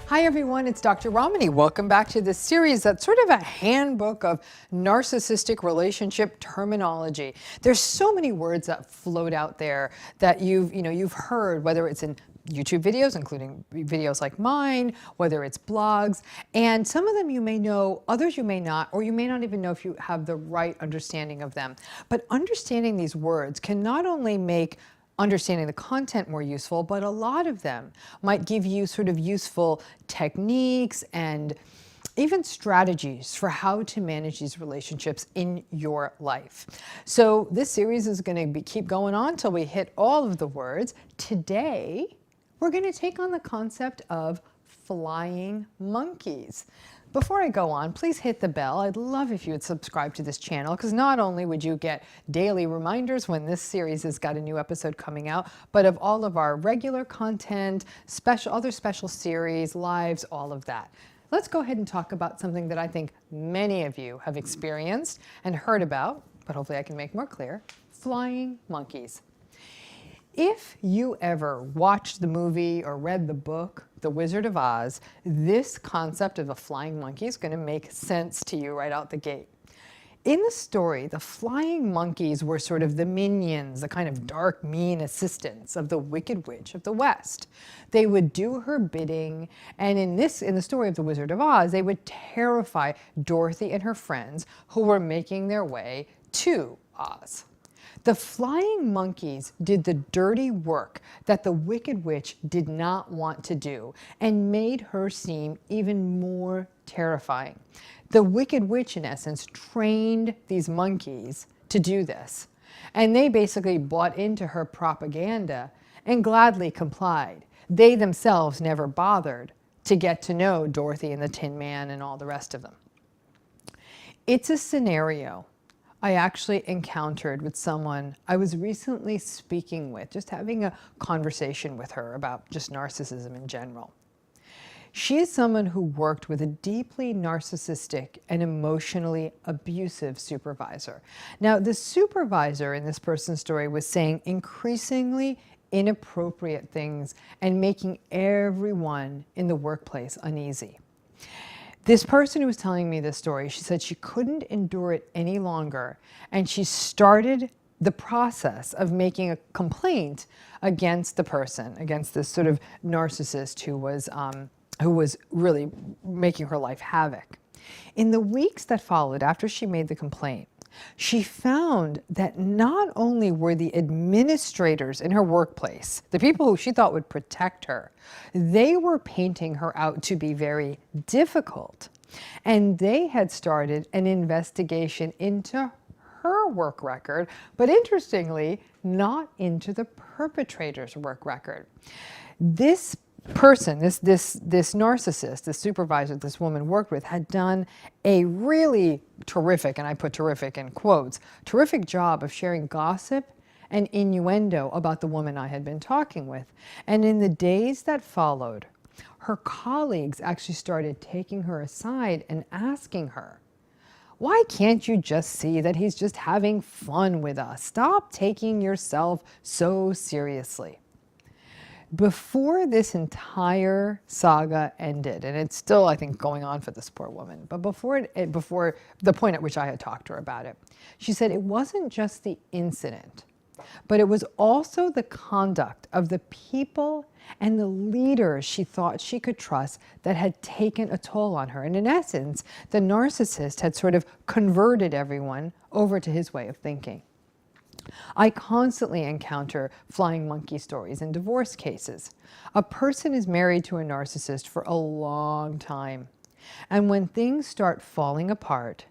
Hi everyone, it's Dr. Ramani. Welcome back to this series that's sort of a handbook of narcissistic relationship terminology. There's so many words that float out there that you've heard, whether it's in YouTube videos, including videos like mine, whether it's blogs, and some of them you may know, others you may not, or you may not even know if you have the right understanding of them. But understanding these words can not only make understanding the content more useful, but a lot of them might give you sort of useful techniques and even strategies for how to manage these relationships in your life. So this series is going to keep going on till we hit all of the words. Today, we're going to take on the concept of flying monkeys. Before I go on, please hit the bell. I'd love if you would subscribe to this channel, because not only would you get daily reminders when this series has got a new episode coming out, but of all of our regular content, other special series, lives, all of that. Let's go ahead and talk about something that I think many of you have experienced and heard about, but hopefully I can make more clear: flying monkeys. If you ever watched the movie or read the book, The Wizard of Oz, this concept of a flying monkey is going to make sense to you right out the gate. In the story, the flying monkeys were sort of the minions, the kind of dark, mean assistants of the Wicked Witch of the West. They would do her bidding, and in the story of The Wizard of Oz, they would terrify Dorothy and her friends who were making their way to Oz. The flying monkeys did the dirty work that the Wicked Witch did not want to do and made her seem even more terrifying. The Wicked Witch, in essence, trained these monkeys to do this, and they basically bought into her propaganda and gladly complied. They themselves never bothered to get to know Dorothy and the Tin Man and all the rest of them. It's a scenario I actually encountered with someone I was recently speaking with, just having a conversation with her about just narcissism in general. She is someone who worked with a deeply narcissistic and emotionally abusive supervisor. Now, the supervisor in this person's story was saying increasingly inappropriate things and making everyone in the workplace uneasy. This person who was telling me this story, she said she couldn't endure it any longer, and she started the process of making a complaint against the person, against this sort of narcissist who was really making her life havoc. In the weeks that followed after she made the complaint, she found that not only were the administrators in her workplace, the people who she thought would protect her, they were painting her out to be very difficult. And they had started an investigation into her work record, but interestingly, not into the perpetrator's work record. This person, this narcissist, this supervisor this woman worked with, had done a really terrific, and I put terrific in quotes, terrific job of sharing gossip and innuendo about the woman I had been talking with. And in the days that followed, her colleagues actually started taking her aside and asking her, "Why can't you just see that he's just having fun with us? Stop taking yourself so seriously." Before this entire saga ended, and it's still, I think, going on for this poor woman, but before the point at which I had talked to her about it, she said it wasn't just the incident, but it was also the conduct of the people and the leaders she thought she could trust that had taken a toll on her. And in essence, the narcissist had sort of converted everyone over to his way of thinking. I constantly encounter flying monkey stories in divorce cases. A person is married to a narcissist for a long time, and when things start falling apart,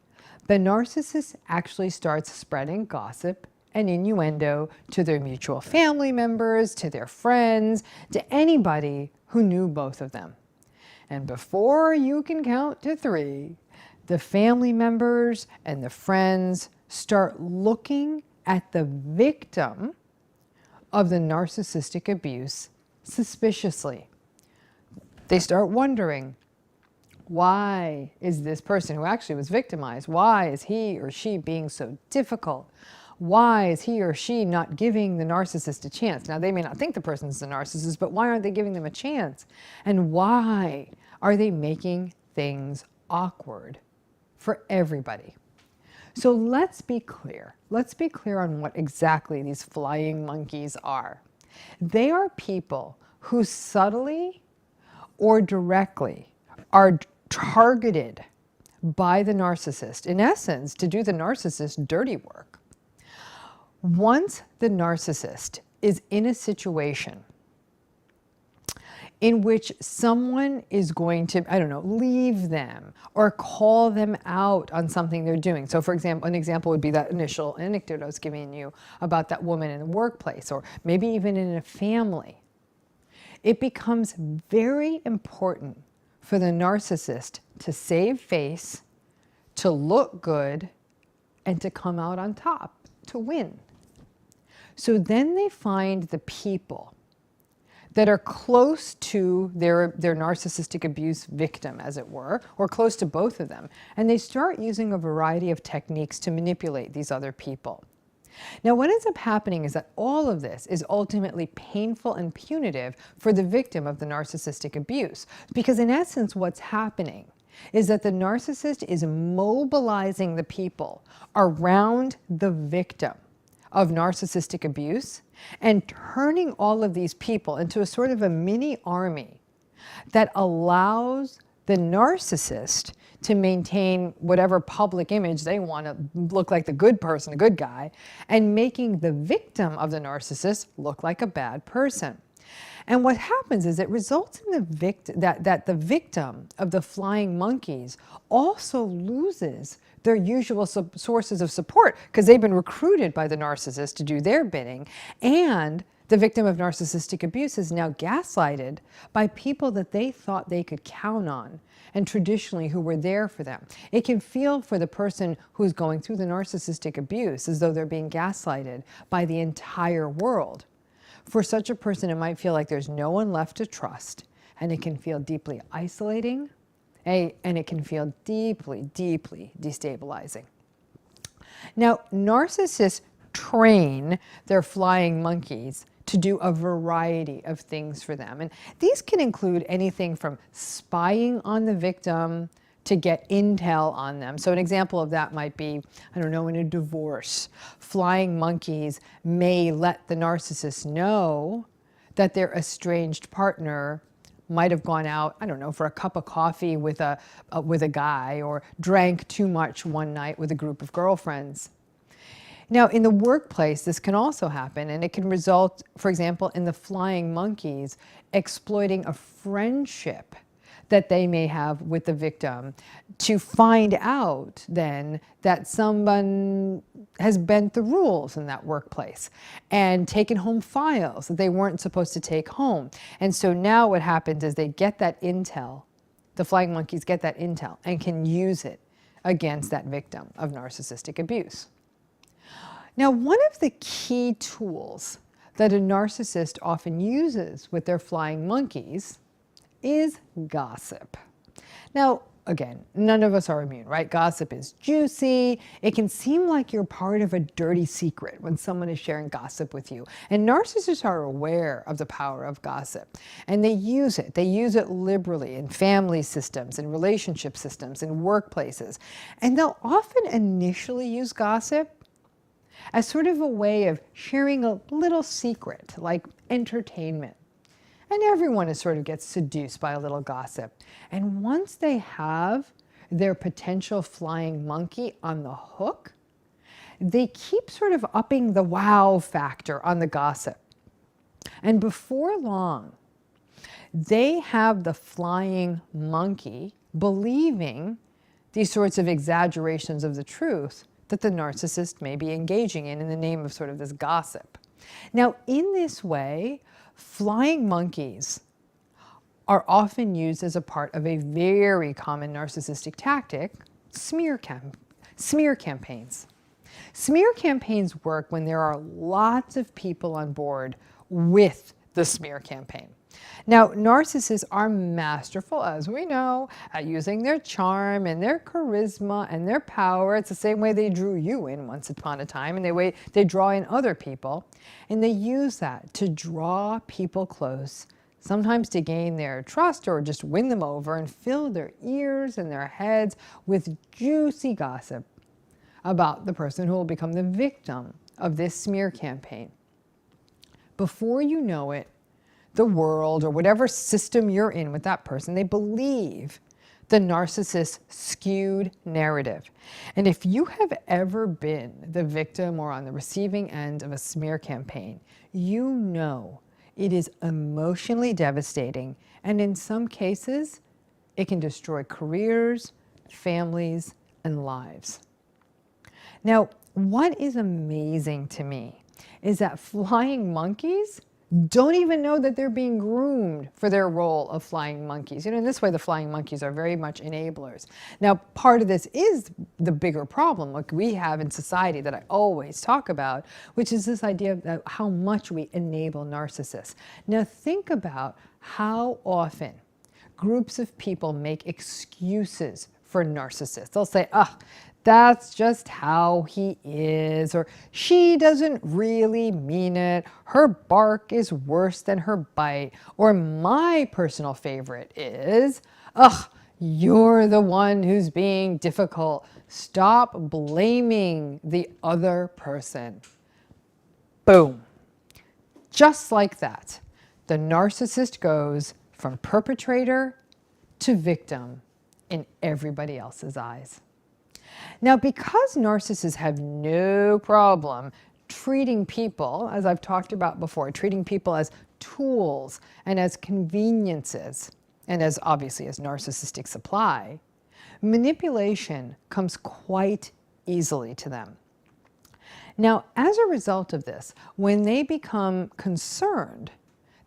the narcissist actually starts spreading gossip and innuendo to their mutual family members, to their friends, to anybody who knew both of them. And before you can count to 3, the family members and the friends start looking at the victim of the narcissistic abuse suspiciously. They start wondering, why is this person who actually was victimized, why is he or she being so difficult? Why is he or she not giving the narcissist a chance? Now, they may not think the person's the narcissist, but why aren't they giving them a chance? And why are they making things awkward for everybody? So let's be clear. Let's be clear on what exactly these flying monkeys are. They are people who subtly or directly are targeted by the narcissist, in essence, to do the narcissist's dirty work. Once the narcissist is in a situation in which someone is going to, I don't know, leave them or call them out on something they're doing. So for example, an example would be that initial anecdote I was giving you about that woman in the workplace, or maybe even in a family. It becomes very important for the narcissist to save face, to look good, and to come out on top, to win. So then they find the people that are close to their narcissistic abuse victim, as it were, or close to both of them, and they start using a variety of techniques to manipulate these other people. Now, what ends up happening is that all of this is ultimately painful and punitive for the victim of the narcissistic abuse, because in essence, what's happening is that the narcissist is mobilizing the people around the victim of narcissistic abuse and turning all of these people into a sort of a mini army that allows the narcissist to maintain whatever public image they want to look like the good person, the good guy, and making the victim of the narcissist look like a bad person. And what happens is it results in that the victim of the flying monkeys also loses their usual sources of support, because they've been recruited by the narcissist to do their bidding, and the victim of narcissistic abuse is now gaslighted by people that they thought they could count on and traditionally who were there for them. It can feel for the person who's going through the narcissistic abuse as though they're being gaslighted by the entire world. For such a person, it might feel like there's no one left to trust, and it can feel deeply isolating, and it can feel deeply, deeply destabilizing. Now, narcissists train their flying monkeys to do a variety of things for them. And these can include anything from spying on the victim to get intel on them. So an example of that might be, I don't know, in a divorce, flying monkeys may let the narcissist know that their estranged partner might have gone out, I don't know, for a cup of coffee with a guy, or drank too much one night with a group of girlfriends. Now, in the workplace, this can also happen, and it can result, for example, in the flying monkeys exploiting a friendship that they may have with the victim to find out then that someone has bent the rules in that workplace and taken home files that they weren't supposed to take home. And so now what happens is they get that intel, the flying monkeys get that intel and can use it against that victim of narcissistic abuse. Now, one of the key tools that a narcissist often uses with their flying monkeys is gossip. Now, again, none of us are immune, right? Gossip is juicy. It can seem like you're part of a dirty secret when someone is sharing gossip with you. And narcissists are aware of the power of gossip, and they use it. They use it liberally in family systems, in relationship systems, in workplaces. And they'll often initially use gossip as sort of a way of sharing a little secret, like entertainment. And everyone sort of gets seduced by a little gossip. And once they have their potential flying monkey on the hook, they keep sort of upping the wow factor on the gossip. And before long, they have the flying monkey believing these sorts of exaggerations of the truth that the narcissist may be engaging in the name of sort of this gossip. Now, in this way, flying monkeys are often used as a part of a very common narcissistic tactic, smear campaigns. Smear campaigns work when there are lots of people on board with the smear campaign. Now, narcissists are masterful, as we know, at using their charm and their charisma and their power. It's the same way they drew you in once upon a time, and the way they draw in other people. And they use that to draw people close sometimes to gain their trust or just win them over and fill their ears and their heads with juicy gossip about the person who will become the victim of this smear campaign. Before you know it, the world or whatever system you're in with that person, they believe the narcissist's skewed narrative. And if you have ever been the victim or on the receiving end of a smear campaign, you know it is emotionally devastating, and in some cases, it can destroy careers, families, and lives. Now, what is amazing to me is that flying monkeys don't even know that they're being groomed for their role of flying monkeys. In this way, the flying monkeys are very much enablers. Now, part of this is the bigger problem like we have in society that I always talk about, which is this idea of how much we enable narcissists. Now, think about how often groups of people make excuses for narcissists. They'll say, that's just how he is, or she doesn't really mean it, her bark is worse than her bite, or my personal favorite is, you're the one who's being difficult. Stop blaming the other person. Boom. Just like that, the narcissist goes from perpetrator to victim in everybody else's eyes. Now, because narcissists have no problem treating people, as I've talked about before, treating people as tools and as conveniences, and as obviously as narcissistic supply, manipulation comes quite easily to them. Now, as a result of this, when they become concerned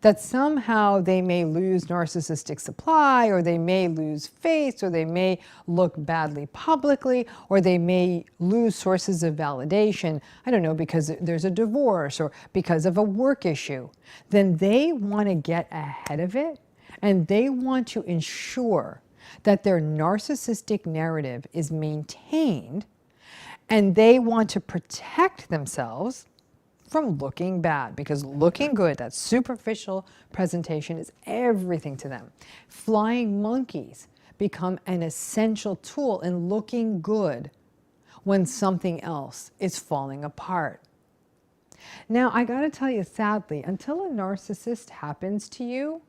that somehow they may lose narcissistic supply, or they may lose face, or they may look badly publicly, or they may lose sources of validation, I don't know, because there's a divorce or because of a work issue, then they want to get ahead of it, and they want to ensure that their narcissistic narrative is maintained, and they want to protect themselves from looking bad, because looking good, that superficial presentation, is everything to them. Flying monkeys become an essential tool in looking good when something else is falling apart. Now, I gotta tell you, sadly, until a narcissist happens to you,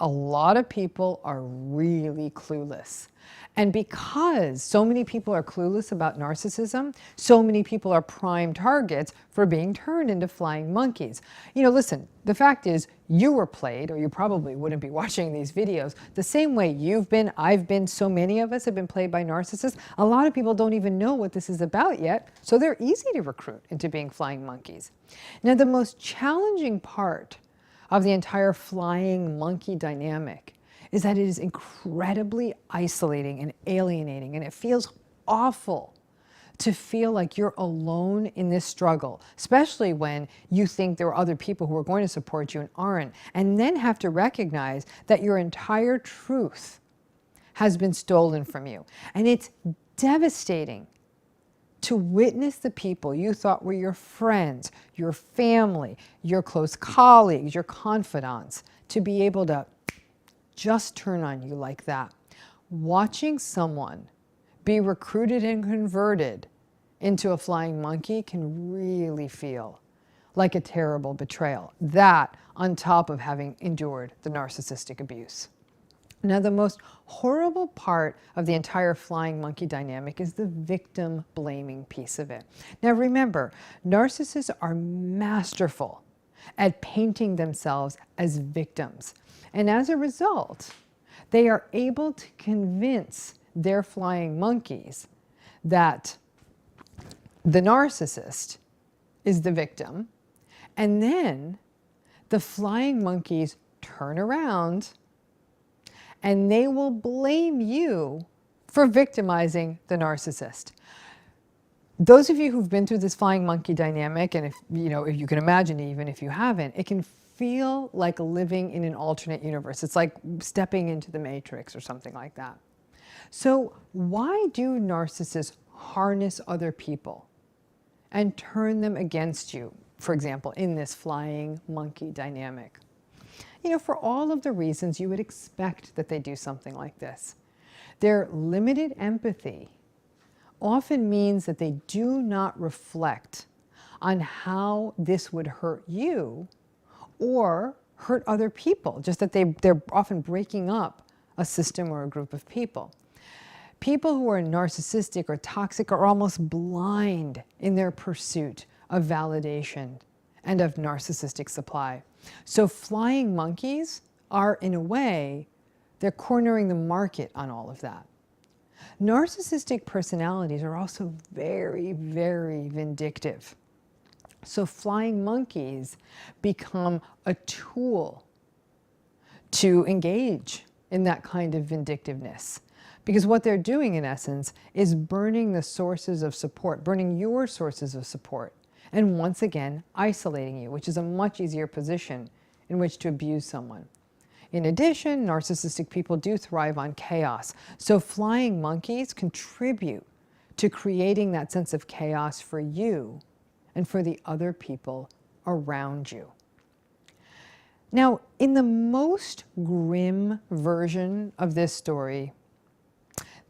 a lot of people are really clueless. And because so many people are clueless about narcissism, so many people are prime targets for being turned into flying monkeys. Listen, the fact is, you were played, or you probably wouldn't be watching these videos, the same way you've been, I've been, so many of us have been played by narcissists. A lot of people don't even know what this is about yet, so they're easy to recruit into being flying monkeys. Now, the most challenging part of the entire flying monkey dynamic is that it is incredibly isolating and alienating, and it feels awful to feel like you're alone in this struggle, especially when you think there are other people who are going to support you and aren't, and then have to recognize that your entire truth has been stolen from you. And it's devastating to witness the people you thought were your friends, your family, your close colleagues, your confidants, to be able to just turn on you like that. Watching someone be recruited and converted into a flying monkey can really feel like a terrible betrayal. That on top of having endured the narcissistic abuse. Now, the most horrible part of the entire flying monkey dynamic is the victim blaming piece of it. Now, remember, narcissists are masterful at painting themselves as victims. And as a result, they are able to convince their flying monkeys that the narcissist is the victim. And then the flying monkeys turn around and they will blame you for victimizing the narcissist. Those of you who've been through this flying monkey dynamic, and if you can imagine, even if you haven't, it can feel like living in an alternate universe. It's like stepping into the Matrix or something like that. So why do narcissists harness other people and turn them against you, for example, in this flying monkey dynamic? for all of the reasons you would expect that they do something like this. Their limited empathy often means that they do not reflect on how this would hurt you or hurt other people, just that they're often breaking up a system or a group of people. People who are narcissistic or toxic are almost blind in their pursuit of validation and of narcissistic supply. So flying monkeys are, in a way, they're cornering the market on all of that. Narcissistic personalities are also very, very vindictive. So flying monkeys become a tool to engage in that kind of vindictiveness. Because what they're doing, in essence, is burning the sources of support, burning your sources of support, and once again, isolating you, which is a much easier position in which to abuse someone. In addition, narcissistic people do thrive on chaos. So flying monkeys contribute to creating that sense of chaos for you and for the other people around you. Now, in the most grim version of this story,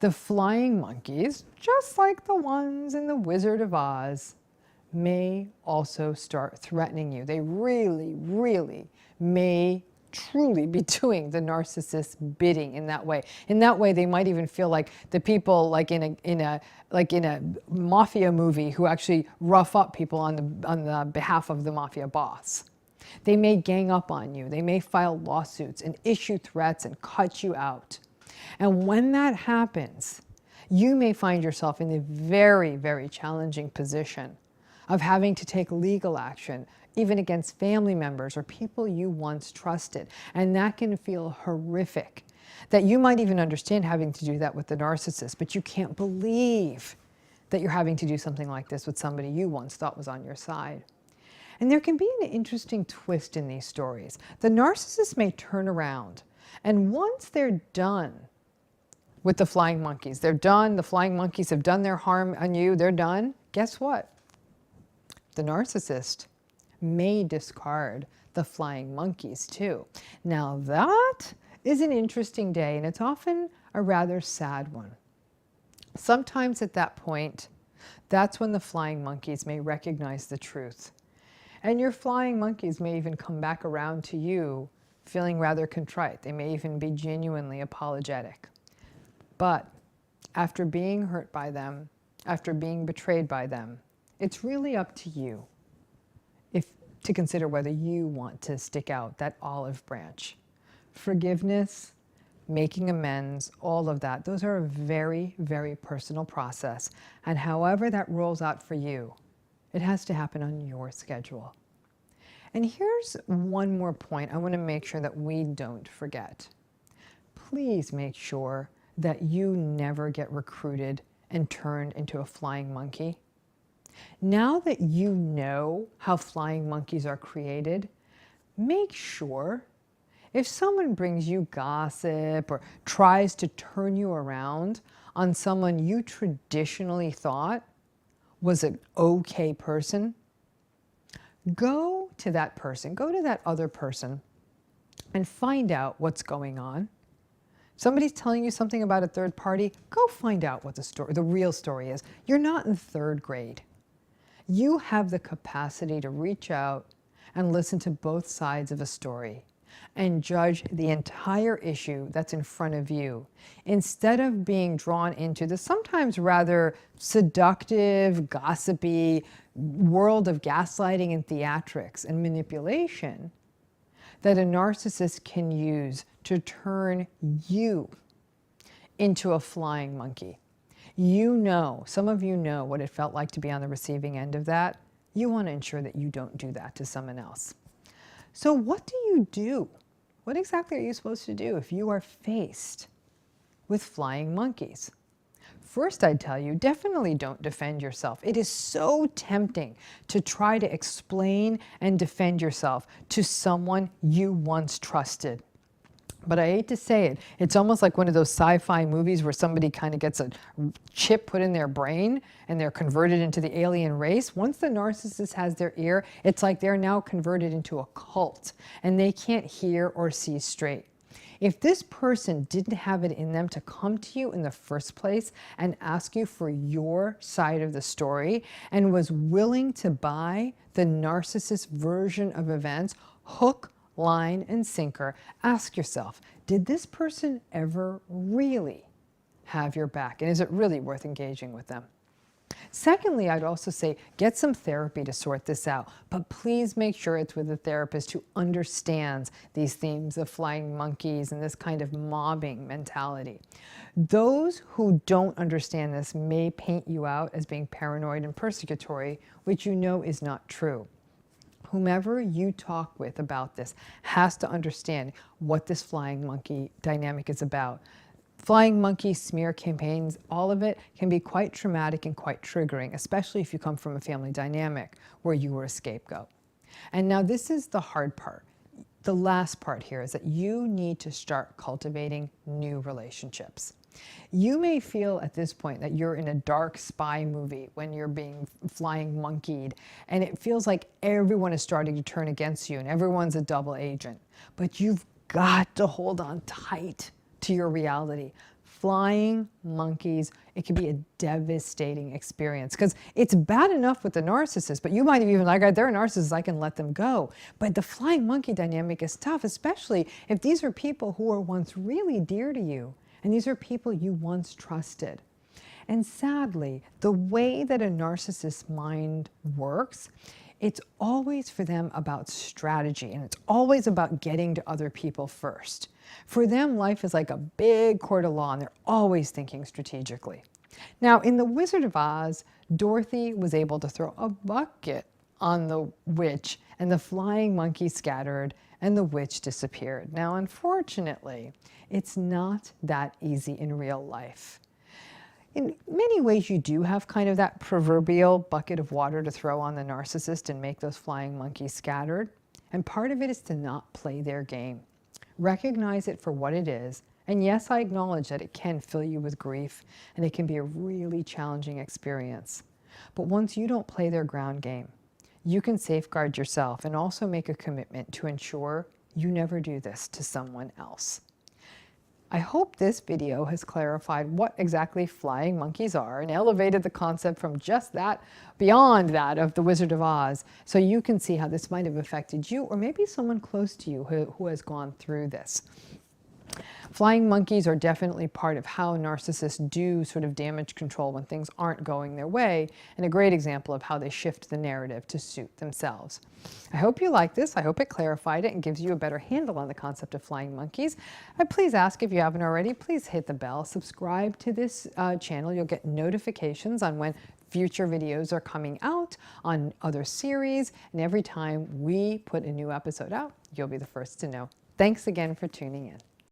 the flying monkeys, just like the ones in The Wizard of Oz, may also start threatening you. They really, really may truly be doing the narcissist's bidding in that way. In that way, they might even feel like the people, like in a mafia movie, who actually rough up people on the behalf of the mafia boss. They may gang up on you. They may file lawsuits and issue threats and cut you out. And when that happens, you may find yourself in the very, very challenging position of having to take legal action, even against family members or people you once trusted. And that can feel horrific. That you might even understand having to do that with the narcissist, but you can't believe that you're having to do something like this with somebody you once thought was on your side. And there can be an interesting twist in these stories. The narcissist may turn around, and once they're done with the flying monkeys, they're done, the flying monkeys have done their harm on you, they're done, guess what? The narcissist may discard the flying monkeys too. Now that is an interesting day, and it's often a rather sad one. Sometimes at that point, that's when the flying monkeys may recognize the truth. And your flying monkeys may even come back around to you feeling rather contrite. They may even be genuinely apologetic. But after being hurt by them, after being betrayed by them, it's really up to you to consider whether you want to stick out that olive branch. Forgiveness, making amends, all of that, those are a very, very personal process. And however that rolls out for you, it has to happen on your schedule. And here's one more point I want to make sure that we don't forget. Please make sure that you never get recruited and turned into a flying monkey. Now that you know how flying monkeys are created, make sure if someone brings you gossip or tries to turn you around on someone you traditionally thought was an okay person, go to that person, go to that other person and find out what's going on. Somebody's telling you something about a third party, go find out what the real story is. You're not in third grade. You have the capacity to reach out and listen to both sides of a story and judge the entire issue that's in front of you, instead of being drawn into the sometimes rather seductive, gossipy world of gaslighting and theatrics and manipulation that a narcissist can use to turn you into a flying monkey. You know, some of you know what it felt like to be on the receiving end of that. You want to ensure that you don't do that to someone else. So what do you do? What exactly are you supposed to do if you are faced with flying monkeys? First, I'd tell you, definitely don't defend yourself. It is so tempting to try to explain and defend yourself to someone you once trusted. But I hate to say it, it's almost like one of those sci-fi movies where somebody kind of gets a chip put in their brain and they're converted into the alien race. Once the narcissist has their ear, it's like they're now converted into a cult and they can't hear or see straight. If this person didn't have it in them to come to you in the first place and ask you for your side of the story and was willing to buy the narcissist version of events, hook, line, and sinker, ask yourself, did this person ever really have your back? And is it really worth engaging with them? Secondly, I'd also say get some therapy to sort this out, but please make sure it's with a therapist who understands these themes of flying monkeys and this kind of mobbing mentality. Those who don't understand this may paint you out as being paranoid and persecutory, which you know is not true. Whomever you talk with about this has to understand what this flying monkey dynamic is about. Flying monkey smear campaigns, all of it can be quite traumatic and quite triggering, especially if you come from a family dynamic where you were a scapegoat. And now this is the hard part. The last part here is that you need to start cultivating new relationships. You may feel at this point that you're in a dark spy movie when you're being flying monkeyed, and it feels like everyone is starting to turn against you and everyone's a double agent. But you've got to hold on tight to your reality. Flying monkeys, it can be a devastating experience because it's bad enough with the narcissist, but you might have even like, they're a narcissist, I can let them go. But the flying monkey dynamic is tough, especially if these are people who were once really dear to you. And these are people you once trusted. And sadly, the way that a narcissist's mind works, it's always for them about strategy, and it's always about getting to other people first. For them, life is like a big court of law, and they're always thinking strategically. Now, in The Wizard of Oz, Dorothy was able to throw a bucket on the witch, and the flying monkey scattered, and the witch disappeared. Now, unfortunately, it's not that easy in real life. In many ways, you do have kind of that proverbial bucket of water to throw on the narcissist and make those flying monkeys scattered. And part of it is to not play their game. Recognize it for what it is. And yes, I acknowledge that it can fill you with grief and it can be a really challenging experience. But once you don't play their ground game, you can safeguard yourself and also make a commitment to ensure you never do this to someone else. I hope this video has clarified what exactly flying monkeys are and elevated the concept from just that, beyond that of The Wizard of Oz, so you can see how this might have affected you or maybe someone close to you who has gone through this. Flying monkeys are definitely part of how narcissists do sort of damage control when things aren't going their way, and a great example of how they shift the narrative to suit themselves. I hope you like this. I hope it clarified it and gives you a better handle on the concept of flying monkeys. Please ask, if you haven't already, please hit the bell, subscribe to this channel. You'll get notifications on when future videos are coming out on other series, and every time we put a new episode out, you'll be the first to know. Thanks again for tuning in.